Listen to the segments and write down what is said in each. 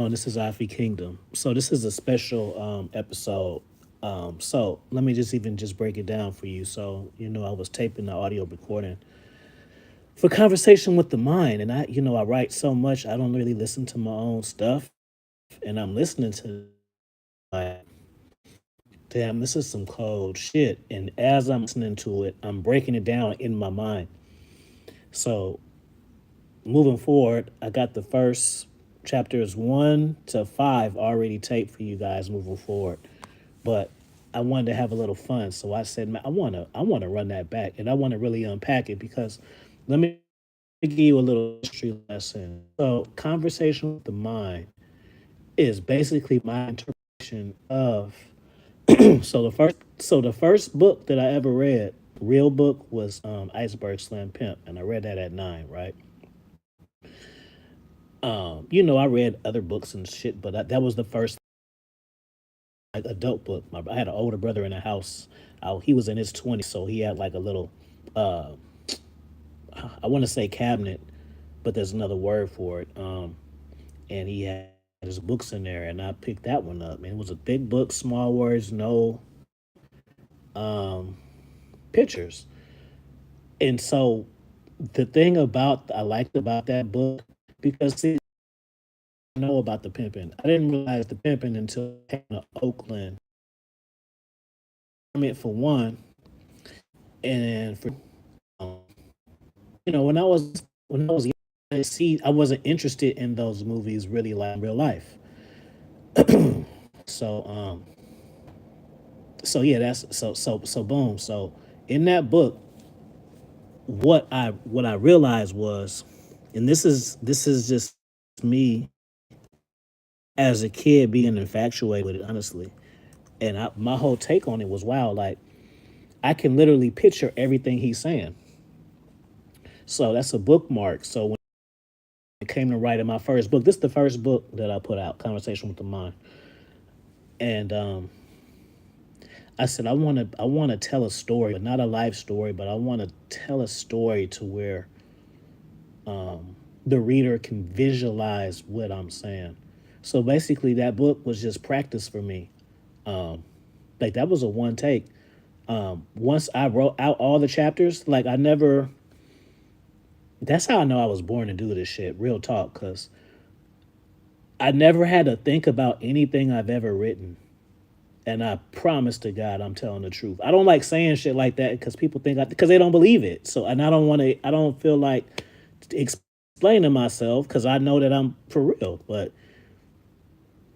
Oh, this is Afi Kingdom. So this is a special episode. So let me just break it down for you. So I was taping the audio recording for conversation with the mind, and I write so much I don't really listen to my own stuff, and I'm listening to like, damn, this is some cold shit. And as I'm listening to it, I'm breaking it down in my mind. So moving forward, I got the first chapters 1 to 5 already taped for you guys moving forward. But I wanted to have a little fun, so I said, "Man, I want to run that back, and I want to really unpack it because let me give you a little history lesson." So, conversation with the mind is basically my interpretation of. So the first book that I ever read, real book, was Iceberg Slam Pimp, and I read that at 9, right? I read other books and shit, but that was the first like adult book. I had an older brother in the house. He was in his 20s, so he had like a little, uh, I want to say cabinet, but there's another word for it. And he had his books in there, and I picked that one up. And it was a big book, small words, no um, pictures. And so the thing about I liked about that book, because see, I know about the pimping. I didn't realize the pimping until I came to Oakland. I mean, for one, and for when I was young, I wasn't interested in those movies really like in real life. So so yeah, that's so boom. So in that book, what I realized was, and this is just me as a kid being infatuated with it, honestly. And my whole take on it was, wow, like I can literally picture everything he's saying. So that's a bookmark. So when it came to writing my first book, this is the first book that I put out, Conversation with the Mind. And I said I want to tell a story, but not a life story, but I want to tell a story to where the reader can visualize what I'm saying. So basically, that book was just practice for me. Like that was a one take. Once I wrote out all the chapters, like I never. That's how I know I was born to do this shit. Real talk, because I never had to think about anything I've ever written. And I promise to God, I'm telling the truth. I don't like saying shit like that because people think because they don't believe it. So, and I don't want to. I don't feel like explaining myself because I know that I'm for real. But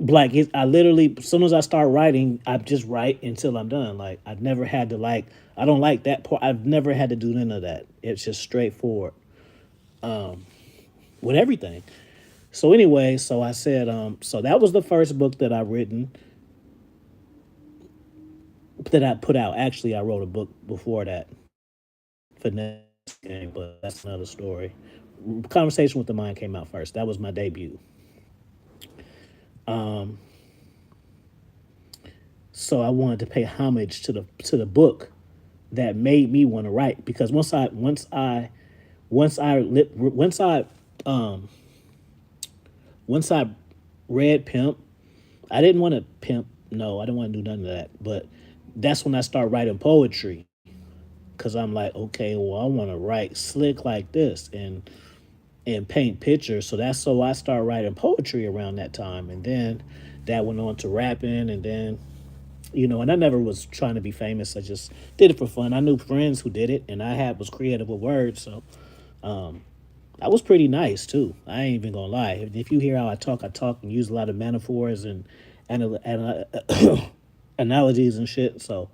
like, I literally, as soon as I start writing, I just write until I'm done. Like, I've never had to like. I don't like that part. I've never had to do none of that. It's just straightforward with everything. So anyway, so I said, so that was the first book that I written that I put out. Actually, I wrote a book before that for next game, but that's another story. Conversation with the Mind came out first. That was my debut. So I wanted to pay homage to the book that made me want to write, because once I once I read Pimp, I didn't want to pimp. No, I didn't want to do none of that. But that's when I started writing poetry, because I'm like, okay, well, I want to write slick like this and paint pictures. So I started writing poetry around that time, and then that went on to rapping, and then and I never was trying to be famous. I just did it for fun. I knew friends who did it, and I had was creative with words, so I was pretty nice too. I ain't even gonna lie. If you hear how I talk and use a lot of metaphors and analogies and shit. So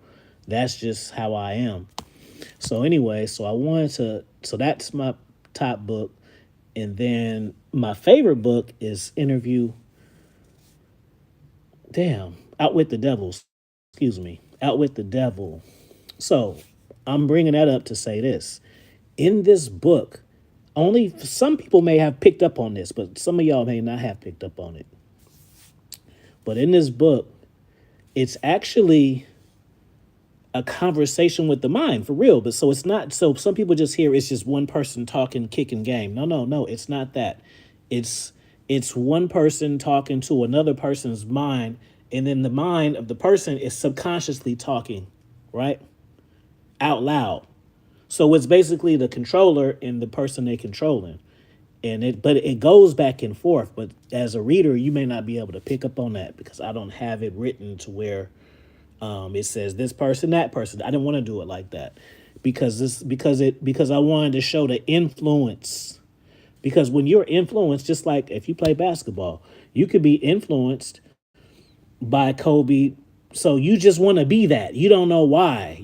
that's just how I am. So anyway, so I wanted to. So that's my top book, and then my favorite book is Interview. Damn, Outwit the Devil. Excuse me, Outwit the Devil. So I'm bringing that up to say this. In this book, only some people may have picked up on this, but some of y'all may not have picked up on it. But in this book, it's actually a conversation with the mind for real. But so it's not. So some people just hear it's just one person talking, kicking game. No, no, no. It's not that. It's It's one person talking to another person's mind, and then the mind of the person is subconsciously talking, right? Out loud. So it's basically the controller and the person they're controlling. But it goes back and forth. But as a reader, you may not be able to pick up on that because I don't have it written to where it says this person, that person. I didn't want to do it like that because I wanted to show the influence. Because when you're influenced, just like if you play basketball, you could be influenced by Kobe. So you just want to be that. You don't know why.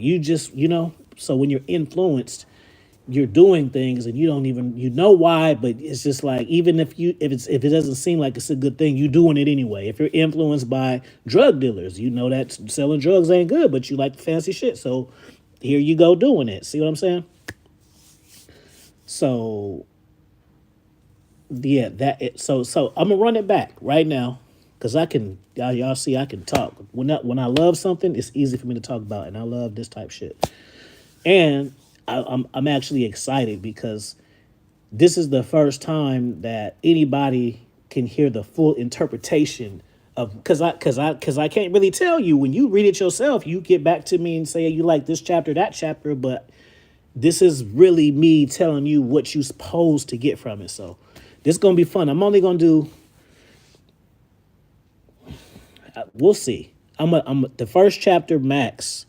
So when you're influenced, you're doing things and you don't even why, but it's just like even if it doesn't seem like it's a good thing, you doing it anyway. If you're influenced by drug dealers, you know that selling drugs ain't good, but you like the fancy shit. So here you go doing it. See what I'm saying? So yeah, so I'm gonna run it back right now because y'all see I can talk. When I love something, it's easy for me to talk about, and I love this type shit. And I'm actually excited because this is the first time that anybody can hear the full interpretation of because I can't really tell you when you read it yourself. You get back to me and say you like this chapter, that chapter, but this is really me telling you what you're supposed to get from it. So this is gonna be fun. I'm only gonna do. We'll see. I'm the first chapter max,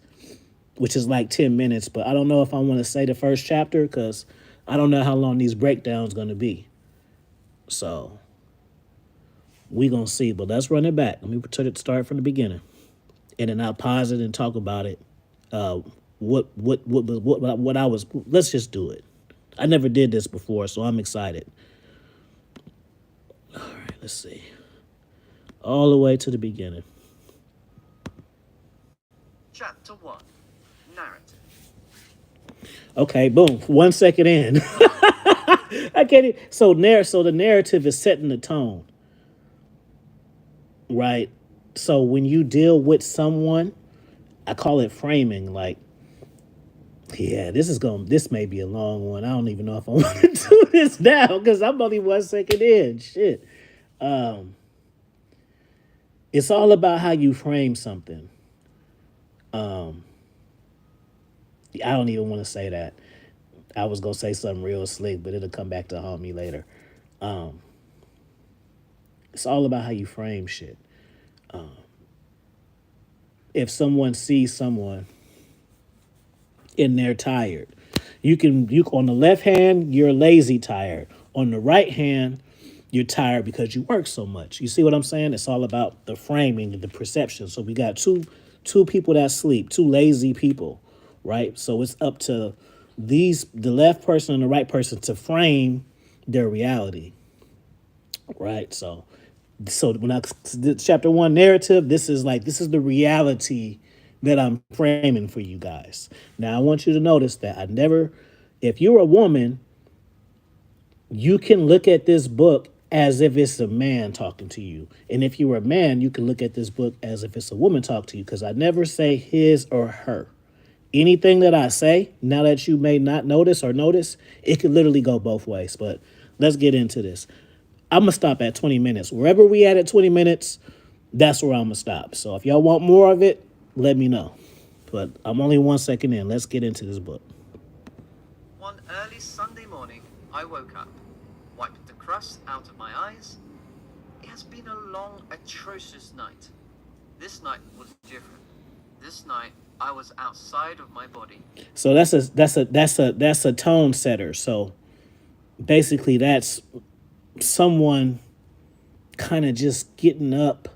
which is like 10 minutes, but I don't know if I want to say the first chapter because I don't know how long these breakdowns gonna be. So we gonna see. But let's run it back. Let me start from the beginning, and then I'll pause it and talk about it. What I was. Let's just do it. I never did this before, so I'm excited. All right, let's see. All the way to the beginning. Chapter 1. Narrative. Okay, boom. 1 second in. I can't even, so the narrative is setting the tone. Right? So when you deal with someone, I call it framing. Like, yeah, this may be a long one. I don't even know if I want to do this now because I'm only 1 second in. Shit. It's all about how you frame something. I don't even want to say that. I was gonna say something real slick, but it'll come back to haunt me later. It's all about how you frame shit. If someone sees someone and they're tired, you on the left hand you're lazy tired. On the right hand, you're tired because you work so much. You see what I'm saying? It's all about the framing and the perception. So we got two people that sleep, two lazy people, right? So it's up to the left person and the right person to frame their reality, right? So when chapter 1 narrative, this is the reality that I'm framing for you guys. Now I want you to notice that if you're a woman, you can look at this book as if it's a man talking to you. And if you're a man, you can look at this book as if it's a woman talking to you, because I never say his or her. Anything that I say, now that you may not notice, it could literally go both ways. But let's get into this. I'm going to stop at 20 minutes. Wherever we at 20 minutes, that's where I'm going to stop. So if y'all want more of it, let me know. But I'm only 1 second in. Let's get into this book. One early Sunday morning, I woke up, wiped the crust out of my eyes. It has been a long, atrocious night. This night was different. This night, I was outside of my body. So that's a tone setter. So basically that's someone kind of just getting up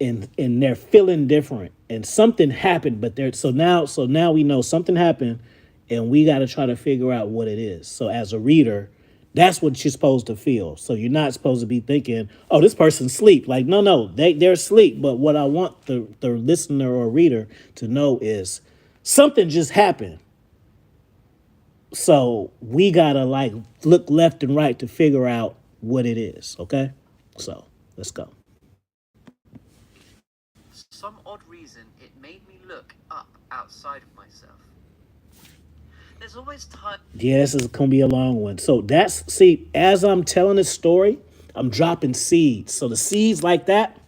and they're feeling different and something happened, but now we know something happened and we got to try to figure out what it is. So as a reader, that's what you're supposed to feel. So you're not supposed to be thinking, oh, this person's asleep. Like, no, they're asleep. But what I want the listener or reader to know is something just happened. So we got to look left and right to figure out what it is. Okay. So let's go. Some odd reason, it made me look up outside of myself. There's always time. Yeah, this is going to be a long one. So as I'm telling this story, I'm dropping seeds. So the seeds like that,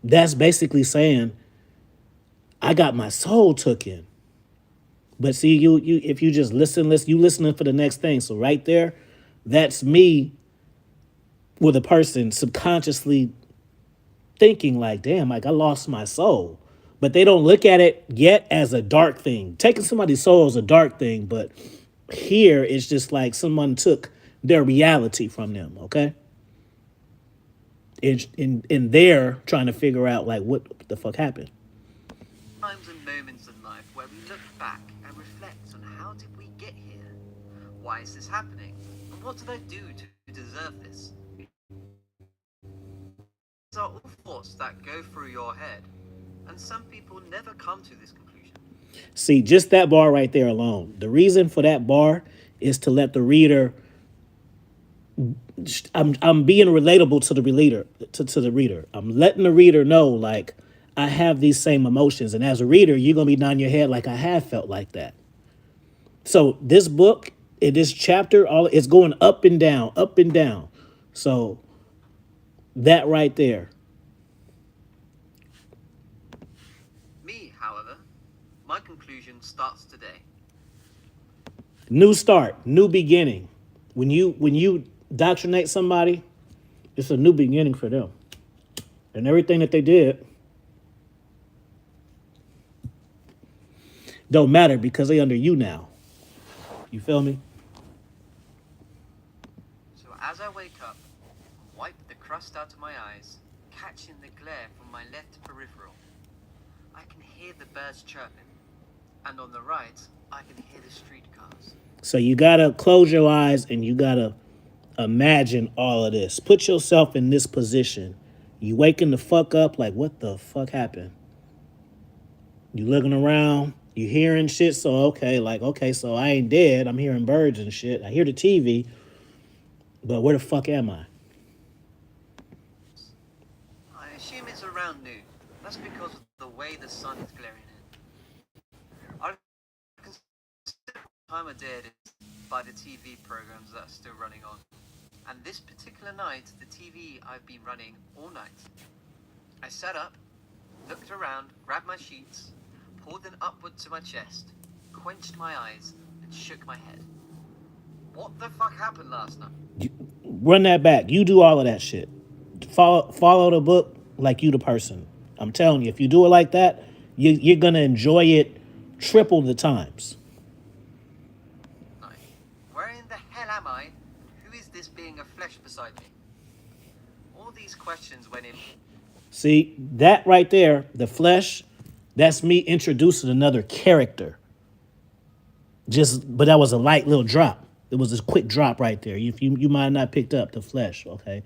that's basically saying I got my soul took in. But see, you if you just listen, you listening for the next thing. So right there, that's me with a person subconsciously thinking like, damn, like I lost my soul. But they don't look at it yet as a dark thing. Taking somebody's soul is a dark thing, but here it's just like someone took their reality from them, okay? In there trying to figure out like what the fuck happened. Times and moments in life where we look back and reflect on how did we get here? Why is this happening? And what did I do to deserve this? These are all thoughts that go through your head, and some people never come to this conclusion. See, just that bar right there alone. The reason for that bar is to let the reader. I'm being relatable to the reader. To the reader, I'm letting the reader know like I have these same emotions, and as a reader, you're gonna be nodding your head like I have felt like that. So this book, in this chapter, all it's going up and down, up and down. So that right there. Me, however, my conclusion starts today. New start, new beginning. When you doctrinate somebody, it's a new beginning for them. And everything that they did don't matter because they under you now. You feel me? So as I wake up, wipe the crust out of my eyes, catching the glare from my left peripheral, I can hear the birds chirping, and on the right, I can hear the streetcars. So you gotta close your eyes and you gotta imagine all of this. Put yourself in this position. You waking the fuck up like what the fuck happened? You looking around, you hearing shit, so okay, so I ain't dead. I'm hearing birds and shit. I hear the TV, but where the fuck am I? I assume it's around noon. That's because of the way the sun is glaring in. I consider what time of day it is by the TV programs that are still running on. And this particular night, the TV I've been running all night. I sat up, looked around, grabbed my sheets, pulled them upward to my chest, quenched my eyes, and shook my head. What the fuck happened last night? Run that back. You do all of that shit. Follow the book like you the person. I'm telling you, if you do it like that, you're gonna enjoy it triple the times. Where in the hell am I? Who is this being of flesh beside me? All these questions went in. See, that right there, the flesh, that's me introducing another character. But that was a light little drop. It was a quick drop right there. You might not picked up the flesh, okay?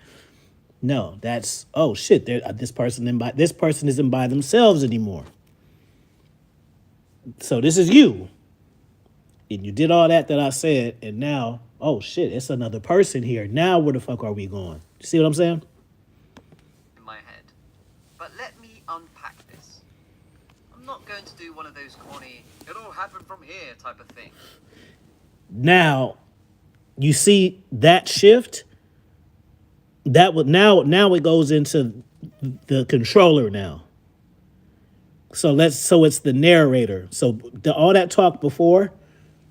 No, that's oh shit. This person isn't by themselves anymore. So this is you, and you did all that I said, and now oh shit, it's another person here. Now where the fuck are we going? You see what I'm saying? In my head, but let me unpack this. I'm not going to do one of those corny "it all happened from here" type of thing. Now, you see that shift. That would now it goes into the controller now. So it's the narrator. So all that talk before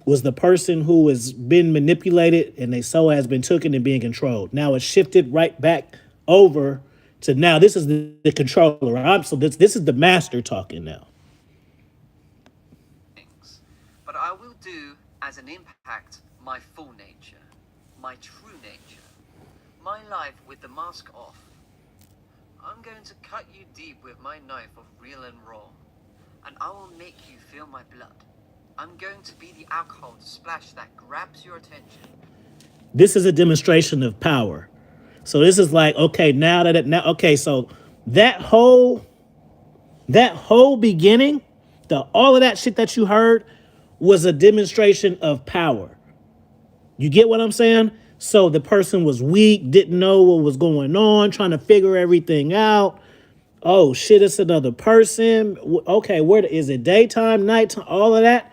was the person who has been manipulated and their soul has been taken and being controlled. Now it's shifted right back over to now this is the controller. So this is the master talking now. But I will do as an impact my full nature, my true nature, my life with the mask off. I'm going to cut you deep with my knife of real and raw, and I will make you feel my blood. I'm going to be the alcohol splash that grabs your attention. This is a demonstration of power. So this is like, okay, so that whole beginning, all of that shit that you heard was a demonstration of power. You get what I'm saying? So the person was weak, didn't know what was going on, trying to figure everything out. Oh shit, it's another person. Okay, where is it? Daytime, nighttime, all of that.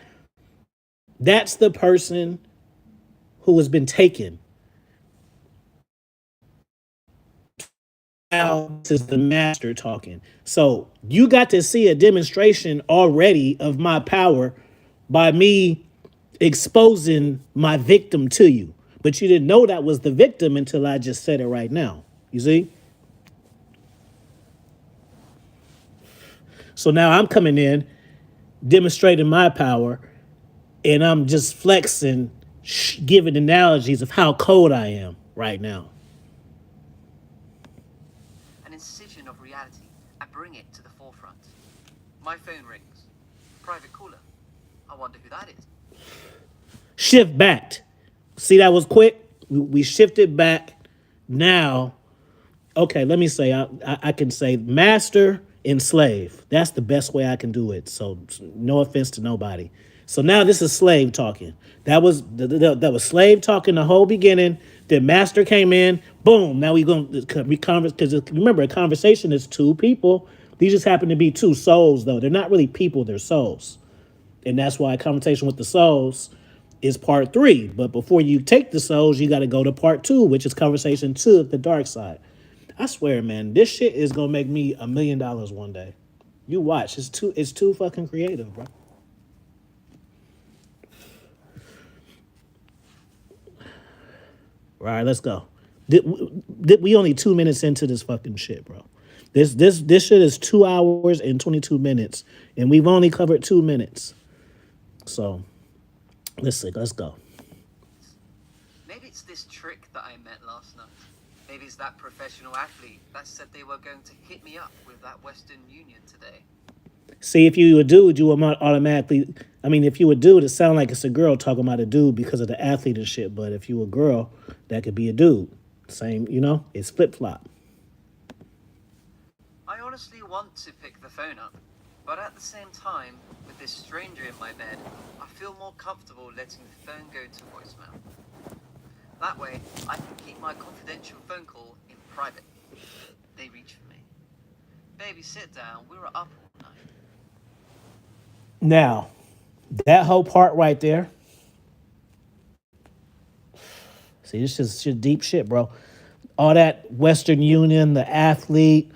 That's the person who has been taken. this is the master talking. So you got to see a demonstration already of my power by me exposing my victim to you. But you didn't know that was the victim until I just said it right now. You see? So now I'm coming in, demonstrating my power, and I'm just flexing, giving analogies of how cold I am right now. An incision of reality. I bring it to the forefront. My phone rings. Private caller. I wonder who that is. Shift back. See, that was quick. We shifted back. Now, okay, let me say, I can say master and slave. That's the best way I can do it. So no offense to nobody. So now this is slave talking. That was that was slave talking the whole beginning. Then master came in. Boom. Now we going to because remember a conversation is two people. These just happen to be two souls though. They're not really people. They're souls, and that's why a conversation with the souls is part 3. But before you take the souls, you got to go to part 2, which is conversation 2 of the dark side. I swear, man, this shit is gonna make me $1 million one day. You watch. It's too fucking creative, bro. All right, let's go. We only 2 minutes into this fucking shit, bro. This shit is 2 hours and 22 minutes, and we've only covered 2 minutes. So, let's go. Maybe it's this trick that I met last night. Maybe it's that professional athlete that said they were going to hit me up with that Western Union today. See, if you were a dude, you would automatically. I mean, if you were a dude, it sound like it's a girl talking about a dude because of the athlete and shit. But if you were a girl, that could be a dude. Same, it's flip flop. I honestly want to pick the phone up, but at the same time, with this stranger in my bed, I feel more comfortable letting the phone go to voicemail. That way, I can keep my confidential phone call in private. They reach for me. Baby, sit down. We were up all night. Now, that whole part right there. See, this is just deep shit, bro. All that Western Union, the athlete,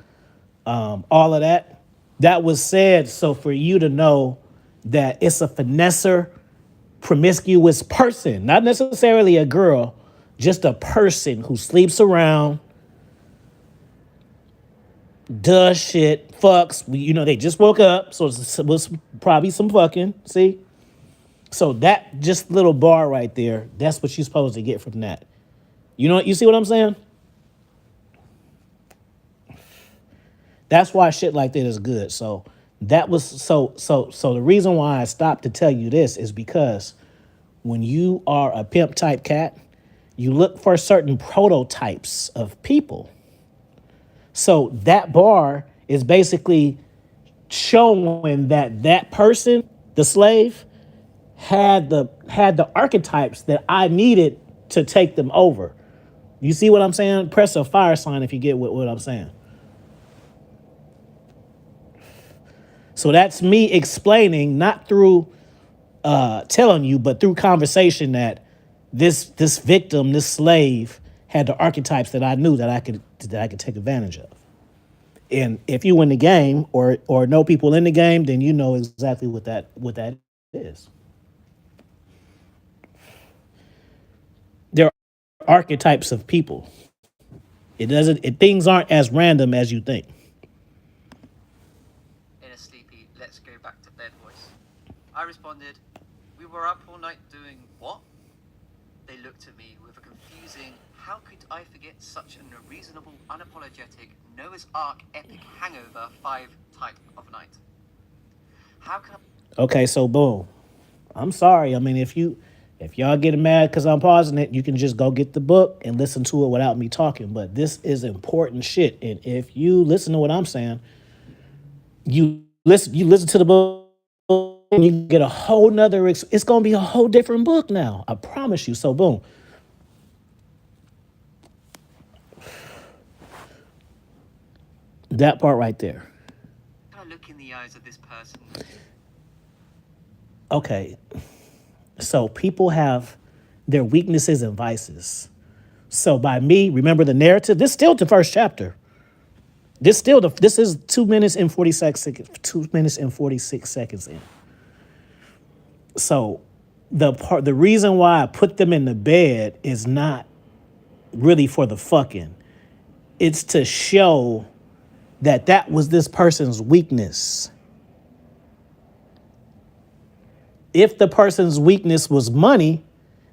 all of that, that was said so for you to know that it's a finesser, promiscuous person, not necessarily a girl, just a person who sleeps around, does shit, fucks. They just woke up, so it was probably some fucking. See? So that just little bar right there, that's what you're supposed to get from that. You see what I'm saying? That's why shit like that is good. So that was so the reason why I stopped to tell you this is because when you are a pimp type cat, you look for certain prototypes of people. So that bar is basically showing that person, the slave, had the archetypes that I needed to take them over. You see what I'm saying? Press a fire sign if you get what I'm saying. So that's me explaining, not through telling you, but through conversation that this victim, this slave, had the archetypes that I knew that I could take advantage of. And if you win the game or know people in the game, then you know exactly what that is. There are archetypes of people. Things aren't as random as you think. In a sleepy, let's go back to bed voice. I responded, we were up all night doing what? They looked at me with a confusing, how could I forget such an unreasonable, unapologetic, Noah's Ark epic hangover 5 type of night? How can I... Okay, so boom. I'm sorry. I mean, if y'all getting mad because I'm pausing it, you can just go get the book and listen to it without me talking. But this is important shit. And if you listen to what I'm saying, you listen to the book and you get a whole nother, it's going to be a whole different book now. I promise you. So boom. That part right there. I look in the eyes of this person? Okay. So people have their weaknesses and vices. So by me, remember the narrative, this is still the first chapter. This is 2 minutes and 46 seconds. 2 minutes and 46 seconds in. So the reason why I put them in the bed is not really for the fucking. It's to show that that was this person's weakness. If the person's weakness was money,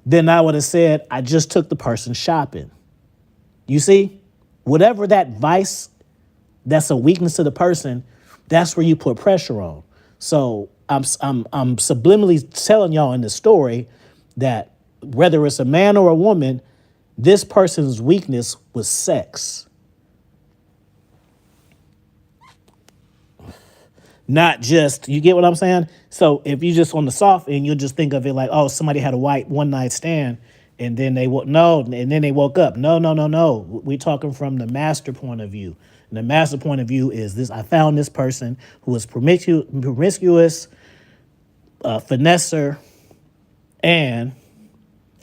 then I would have said I just took the person shopping. You see, whatever that vice that's a weakness to the person, that's where you put pressure on. So I'm subliminally telling y'all in the story that whether it's a man or a woman, this person's weakness was sex. Not just, you get what I'm saying? So if you just on the soft end, you'll just think of it like, oh, somebody had a white one night stand and then they and then they woke up. No, no, no, no. We're talking from the master point of view. And the master point of view is this: I found this person who was promiscuous, finesser, and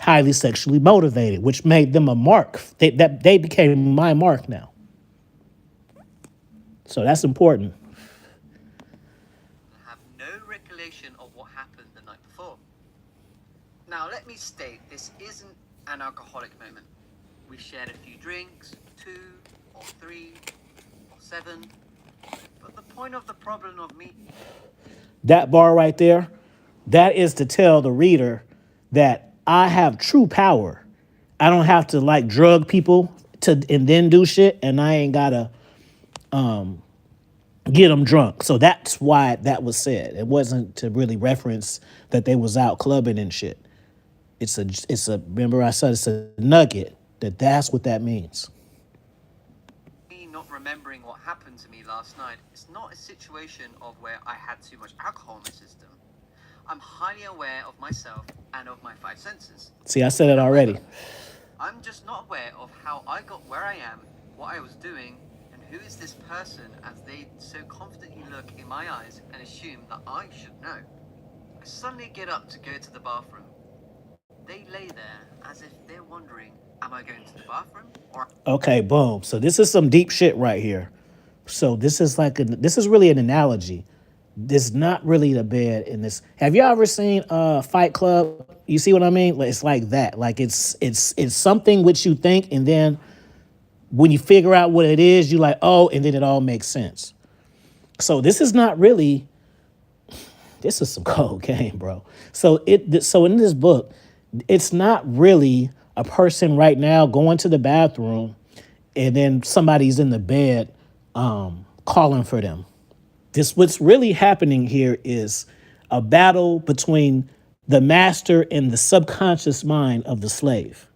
highly sexually motivated, which made them a mark. They became my mark now. So that's important. I have no recollection of what happened the night before. Now, let me state, this isn't an alcoholic moment. We shared a few drinks, 2 or 3 or 7. But the point of the problem of me... That bar right there, that is to tell the reader that I have true power. I don't have to like drug people and then do shit, and I ain't gotta get them drunk. So that's why that was said. It wasn't to really reference that they was out clubbing and shit. It's a remember I said it's a nugget that's what that means. Me not remembering what happened to me last night is not a situation of where I had too much alcohol in my system. I'm highly aware of myself and of my 5 senses. See, I said it already. I'm just not aware of how I got where I am, what I was doing, and who is this person as they so confidently look in my eyes and assume that I should know. I suddenly get up to go to the bathroom. They lay there as if they're wondering, am I going to the bathroom or... Okay, boom. So this is some deep shit right here. So this is really an analogy. This not really the bed in this. Have you ever seen Fight Club? You see what I mean? It's like that. Like it's something which you think, and then when you figure out what it is, you like, oh, and then it all makes sense. So this is not really. This is some cold game, bro. So in this book, it's not really a person right now going to the bathroom, and then somebody's in the bed calling for them. What's really happening here is a battle between the master and the subconscious mind of the slave.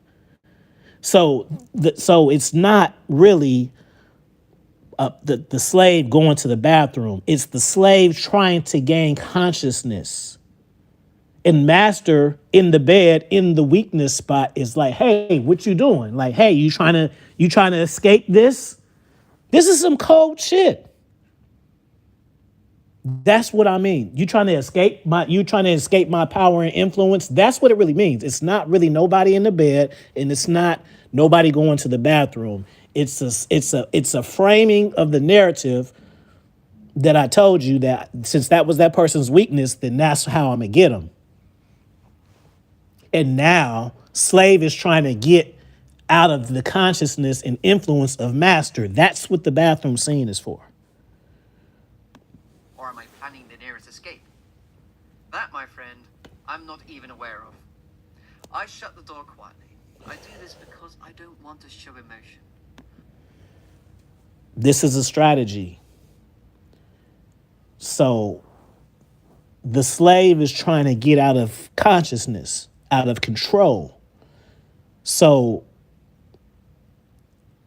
So it's not really the slave going to the bathroom. It's the slave trying to gain consciousness. And master in the bed, in the weakness spot, is like, hey, what you doing? Like, hey, you trying to escape this? This is some cold shit. That's what I mean. You trying to escape my power and influence. That's what it really means. It's not really nobody in the bed, and it's not nobody going to the bathroom. It's a framing of the narrative that I told you that since that was that person's weakness, then that's how I'm gonna get them. And now slave is trying to get out of the consciousness and influence of master. That's what the bathroom scene is for. Or am I planning the nearest escape? That, my friend, I'm not even aware of. I shut the door quietly. I do this because I don't want to show emotion. This is a strategy. So the slave is trying to get out of consciousness, out of control. So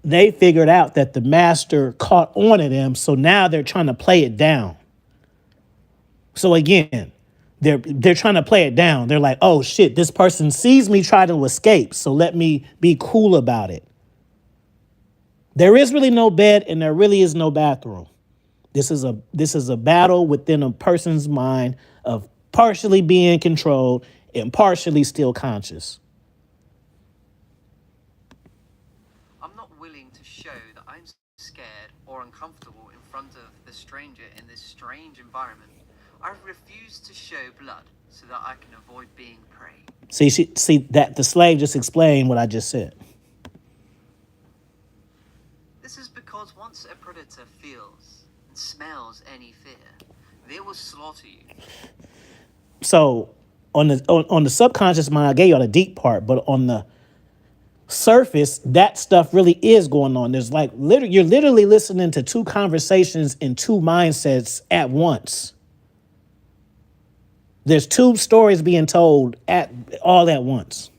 they figured out that the master caught on to them, so now they're trying to play it down. So again, they're trying to play it down. They're like, oh shit, this person sees me try to escape, so let me be cool about it. There is really no bed and there really is no bathroom. This is a battle within a person's mind of partially being controlled and partially still conscious. I'm not willing to show that I'm scared or uncomfortable in front of the stranger in this strange environment, I refuse to show blood so that I can avoid being prey. See that the slave just explained what I just said. This is because once a predator feels and smells any fear, they will slaughter you. So on the subconscious mind, I gave you all the deep part, but on the surface, that stuff really is going on. There's like you're literally listening to two conversations in two mindsets at once. There's two stories being told all at once.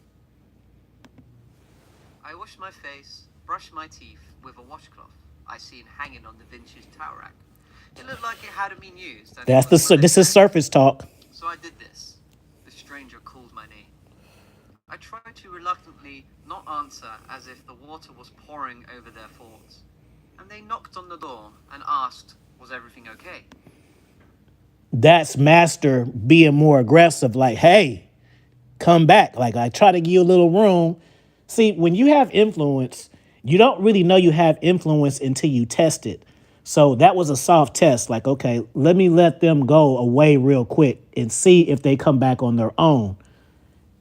I wash my face, brush my teeth with a washcloth I seen hanging on the vintage towel rack. It looked like it hadn't been used. And This is surface talk. So I did this. The stranger called my name. I tried to reluctantly not answer as if the water was pouring over their thoughts. And they knocked on the door and asked, was everything okay? That's master being more aggressive, like, hey, come back. Like, I try to give you a little room. See, when you have influence, you don't really know you have influence until you test it. So that was a soft test. Like, okay, let me let them go away real quick and see if they come back on their own.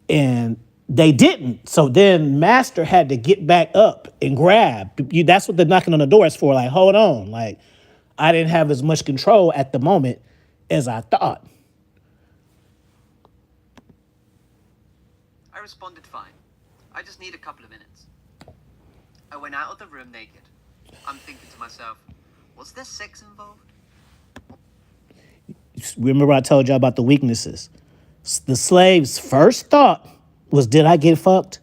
And they didn't. So then master had to get back up and grab. That's what the knocking on the door is for. Like, hold on. Like, I didn't have as much control at the moment as I thought. I responded fine. I just need a couple of minutes. I went out of the room naked. I'm thinking to myself, was there sex involved? Remember I told you about the weaknesses. The slave's first thought was, did I get fucked?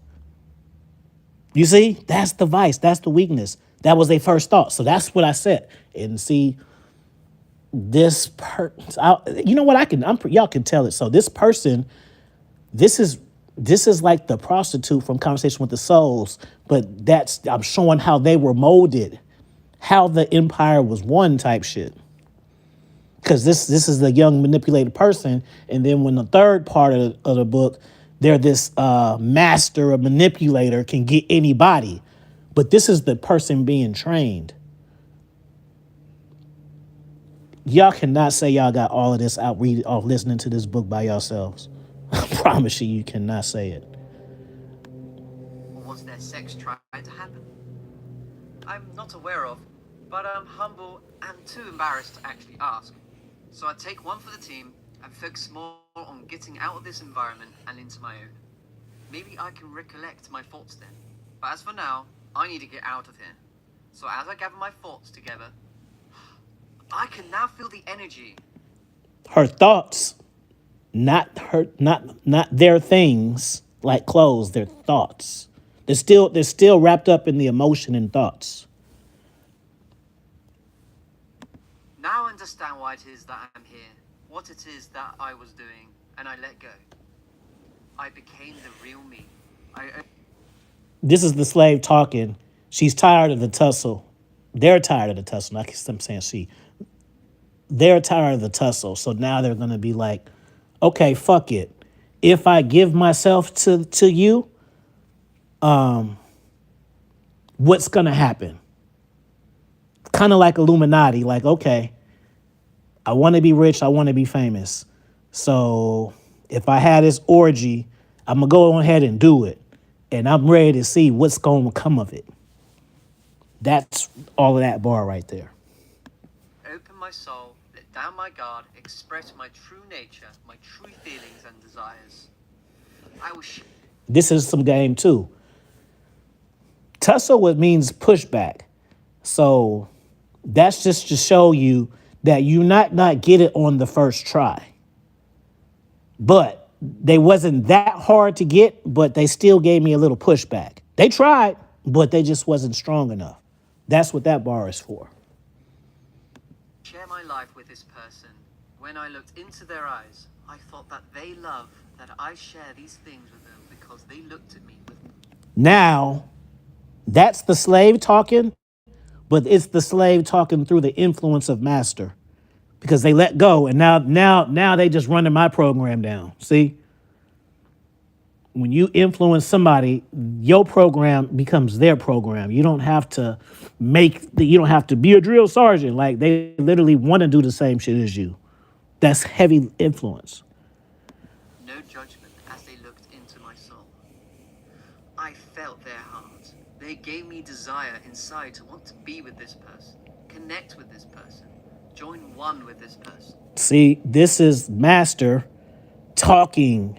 You see, that's the vice. That's the weakness. That was their first thought. So that's what I said. And see, this you know what, y'all can tell it. So this person, this is like the prostitute from Conversation with the Souls, but I'm showing how they were molded, how the empire was won type shit. Because this is the young manipulated person, and then when the third part of the book, they're this master, a manipulator, can get anybody, but this is the person being trained. Y'all cannot say y'all got all of this out listening to this book by yourselves. I promise you cannot say it. Or was there sex trying to happen? I'm not aware of, but I'm humble and too embarrassed to actually ask. So I take one for the team and focus more on getting out of this environment and into my own. Maybe I can recollect my thoughts then. But as for now, I need to get out of here. So as I gather my thoughts together, I can now feel the energy. Her thoughts, not their things like clothes, their thoughts. They're still wrapped up in the emotion and thoughts. Now I understand why it is that I'm here, what it is that I was doing, and I let go. I became the real me. This is the slave talking. She's tired of the tussle. They're tired of the tussle. I guess I'm saying she. They're tired of the tussle. So now they're going to be like, okay, fuck it. If I give myself to you, what's going to happen? Kind of like Illuminati. Like, okay, I want to be rich. I want to be famous. So if I had this orgy, I'm going to go ahead and do it. And I'm ready to see what's going to come of it. That's all of that bar right there. Open my soul, let down my guard, express my true nature, my true feelings and desires. This is some game too. Tussle means pushback. So that's just to show you that you not get it on the first try. But they wasn't that hard to get, but they still gave me a little pushback. They tried, but they just wasn't strong enough. That's what that bar is for. Share my life with this person. When I looked into their eyes, I thought that they love that I share these things with them because they looked at me with. Now, that's the slave talking, but it's the slave talking through the influence of master, because they let go, and now they just running my program down. See, When you influence somebody, your program becomes their program. You don't have to you don't have to be a drill sergeant. Like they literally want to do the same shit as you. That's heavy influence. No judgment as they looked into my soul. I felt their heart. They gave me desire inside to want to be with this person, connect with this person, join one with this person. See, this is master talking.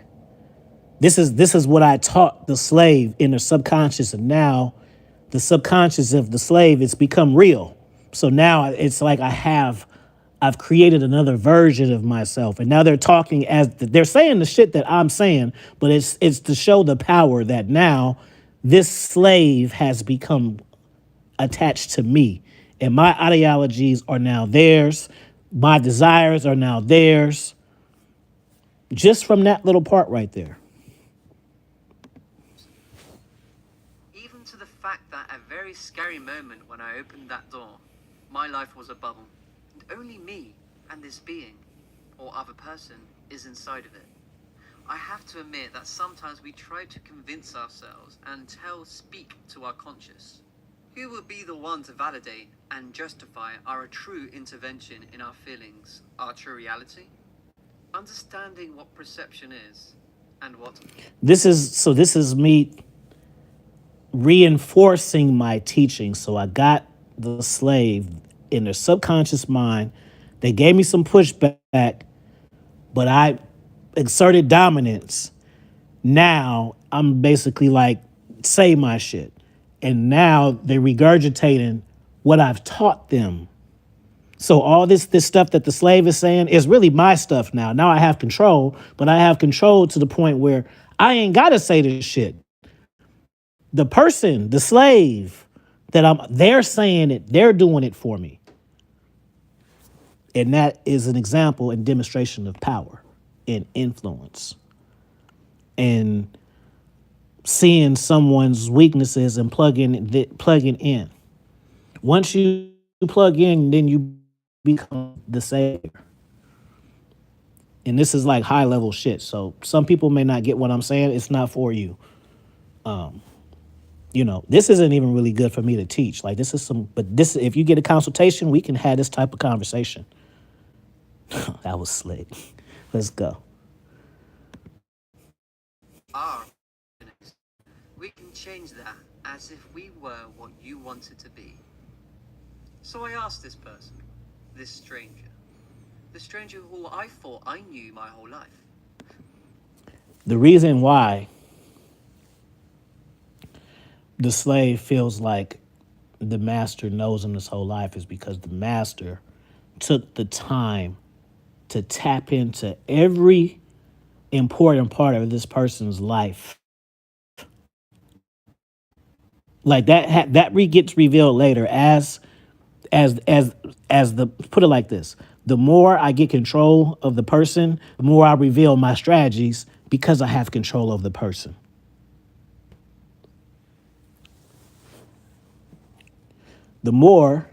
This is what I taught the slave in the subconscious, and now the subconscious of the slave it's become real. So now it's like I've created another version of myself, and now they're talking as they're saying the shit that I'm saying, but it's to show the power that now this slave has become attached to me, and my ideologies are now theirs, my desires are now theirs, just from that little part right there. Even to the fact that a very scary moment when I opened that door, my life was a bubble, and only me and this being, or other person, is inside of it. I have to admit that sometimes we try to convince ourselves and speak to our conscious. Who will be the one to validate and justify our true intervention in our feelings, our true reality? Understanding what perception is and what This is me reinforcing my teaching. So I got the slave in their subconscious mind. They gave me some pushback, but I exerted dominance. Now I'm basically like, say my shit. And now they're regurgitating what I've taught them. So all this stuff that the slave is saying is really my stuff now. Now I have control, but I have control to the point where I ain't gotta say this shit. The person, the slave they're saying it, they're doing it for me. And that is an example and demonstration of power and influence. And seeing someone's weaknesses and plugging in. Once you plug in, then you become the savior. And this is like high level shit. So some people may not get what I'm saying. It's not for you. This isn't even really good for me to teach. Like but if you get a consultation, we can have this type of conversation. That was slick. Let's go. are. We can change that as if we were what you wanted to be. So I asked this person, this stranger, the stranger who I thought I knew my whole life. The reason why the slave feels like the master knows him his whole life is because the master took the time to tap into every important part of this person's life. Like that gets revealed later as the put it like this. The more I get control of the person, the more I reveal my strategies because I have control of the person. The more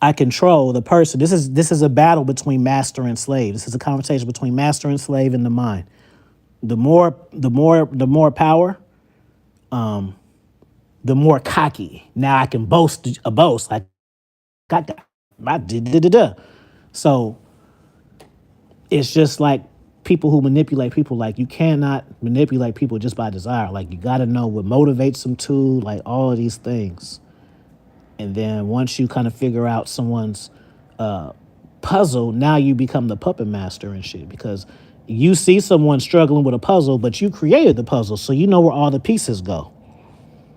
I control the person. This is a battle between master and slave. This is a conversation between master and slave in the mind. The more power, the more cocky. Now I can boast a boast. Like got that. I did. So it's just like people who manipulate people. Like you cannot manipulate people just by desire. Like you got to know what motivates them to. Like all of these things. And then once you kind of figure out someone's puzzle, now you become the puppet master and shit because you see someone struggling with a puzzle, but you created the puzzle, so you know where all the pieces go.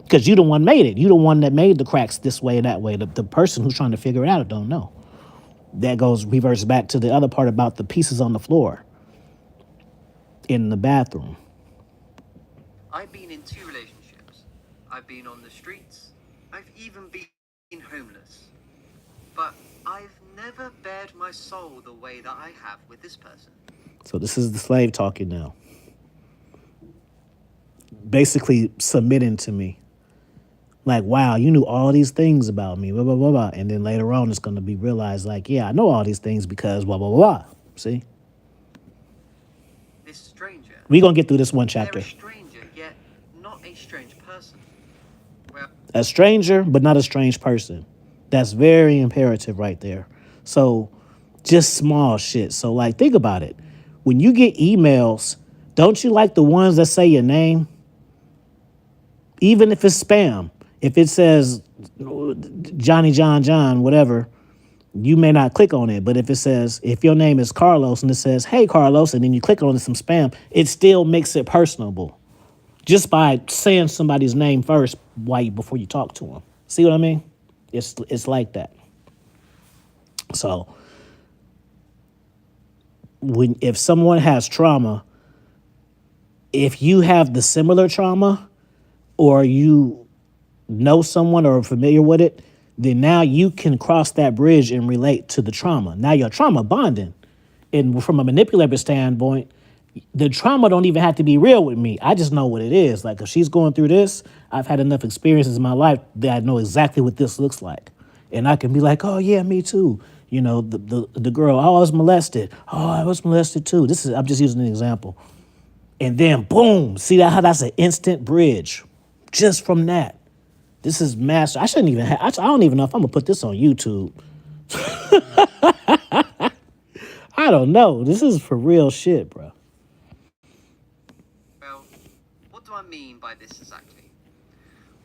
Because you the one made it. You the one that made the cracks this way and that way. The person who's trying to figure it out don't know. That reverts back to the other part about the pieces on the floor in the bathroom. I've been in 2 relationships. I've been on the streets. I've even been homeless. But I've never bared my soul the way that I have with this person. So this is the slave talking now. Basically submitting to me. Like, wow, you knew all these things about me, blah, blah, blah, blah. And then later on, it's going to be realized, like, yeah, I know all these things because blah, blah, blah, blah. See? This stranger. We're going to get through this one chapter. They're a stranger A stranger, but not a strange person. That's very imperative right there. So just small shit. So like think about it. When you get emails, don't you like the ones that say your name? Even if it's spam. If it says Johnny John John, whatever, you may not click on it. But if it says, if your name is Carlos and it says, hey Carlos, and then you click on it, some spam, it still makes it personable just by saying somebody's name first before you talk to them. See what I mean? It's like that. So if someone has trauma, if you have the similar trauma or you know someone or are familiar with it, then now you can cross that bridge and relate to the trauma. Now you're trauma bonding. And from a manipulative standpoint, the trauma don't even have to be real with me. I just know what it is. Like if she's going through this, I've had enough experiences in my life that I know exactly what this looks like. And I can be like, oh yeah, me too. You know, the girl, oh, I was molested. Oh, I was molested too. I'm just using an example. And then boom, see that how that's an instant bridge just from that. This is master. I shouldn't even have, I don't even know if I'm gonna put this on YouTube. I don't know. This is for real shit, bro. Well, what do I mean by this exactly?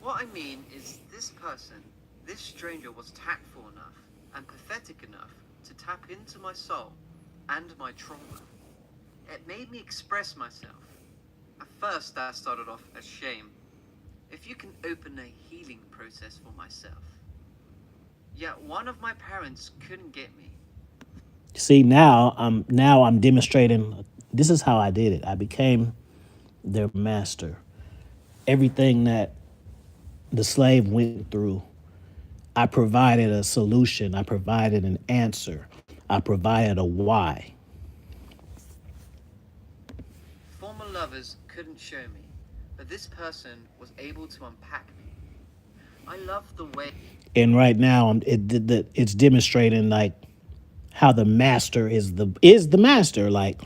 What I mean is this person, this stranger, was tactful enough and pathetic enough to tap into my soul and my trauma. It made me express myself. At first, that started off as shame. If you can open a healing process for myself. Yet one of my parents couldn't get me. See, now I'm demonstrating this is how I did it. I became their master. Everything that the slave went through, I provided a solution. I provided an answer. I provided a why. Former lovers couldn't show me, but this person was able to unpack me. I love the way. And right now, it's demonstrating like how the master is the master. Like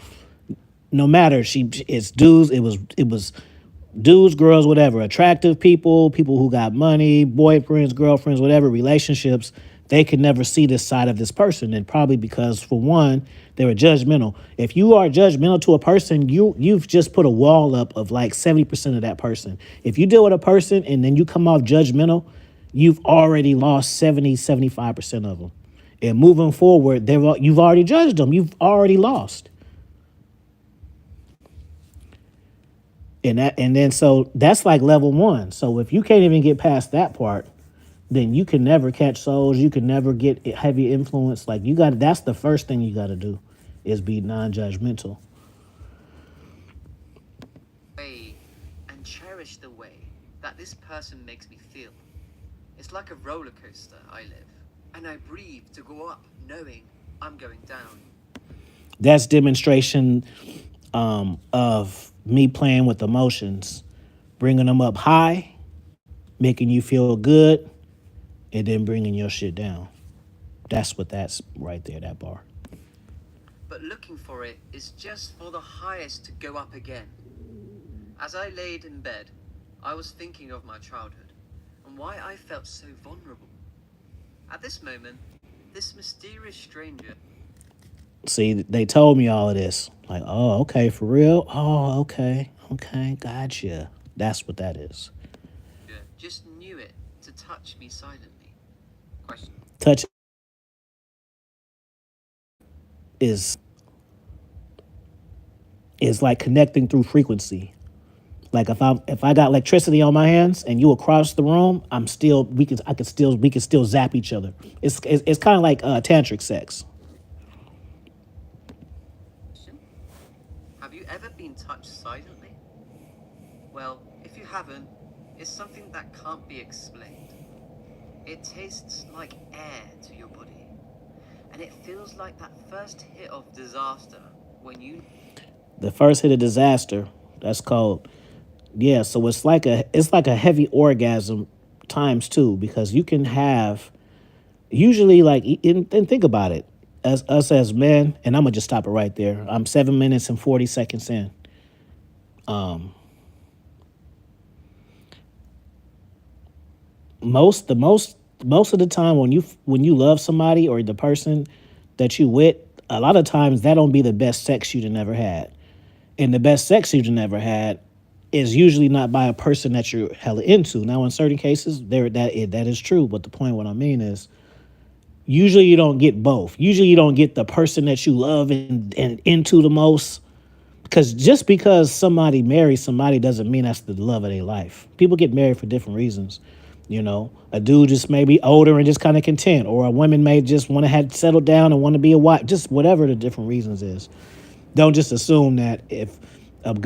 no matter it's dudes. It was dudes, girls, whatever, attractive people who got money, boyfriends, girlfriends, whatever, relationships, they could never see this side of this person. And probably because, for one, they were judgmental. If you are judgmental to a person, you've just put a wall up of like 70% of that person. If you deal with a person and then you come off judgmental, you've already lost 75% of them. And moving forward, you've already judged them. You've already lost. And then so that's like level one. So if you can't even get past that part, then you can never catch souls. You can never get heavy influence. Like that's the first thing you got to do is be non-judgmental. Way and cherish the way that this person makes me feel. It's like a roller coaster I live, and I breathe to go up knowing I'm going down. That's demonstration of me playing with emotions, bringing them up high, making you feel good, and then bringing your shit down. That's what that's right there, that bar. But looking for it is just for the highest to go up again. As I laid in bed, I was thinking of my childhood and why I felt so vulnerable. At this moment, this mysterious stranger. See, they told me all of this. Like, oh, okay, for real? Oh, okay, gotcha. That's what that is. Just knew it to touch me silently. Question. Touch is like connecting through frequency. Like if I got electricity on my hands and you across the room, we could still zap each other. It's kind of like tantric sex. Have you ever been touched silently? Well, if you haven't, it's something that can't be explained. It tastes like air to your body, and it feels like that first hit of disaster when you. The first hit of disaster. That's called. Yeah, so it's like a heavy orgasm times two because you can have usually like and think about it as us as men, and I'm gonna just stop it right there. I'm 7 minutes and 40 seconds in. most of the time when you love somebody or the person that you with, a lot of times that don't be the best sex you done ever had. And the best sex you done ever had is usually not by a person that you're hella into. Now, in certain cases, that is true. But the point, what I mean is, usually you don't get both. Usually you don't get the person that you love and into the most. Because just because somebody marries somebody doesn't mean that's the love of their life. People get married for different reasons. You know, a dude just may be older and just kind of content, or a woman may just want to have settled down and want to be a wife. Just whatever the different reasons is. Don't just assume that if a guy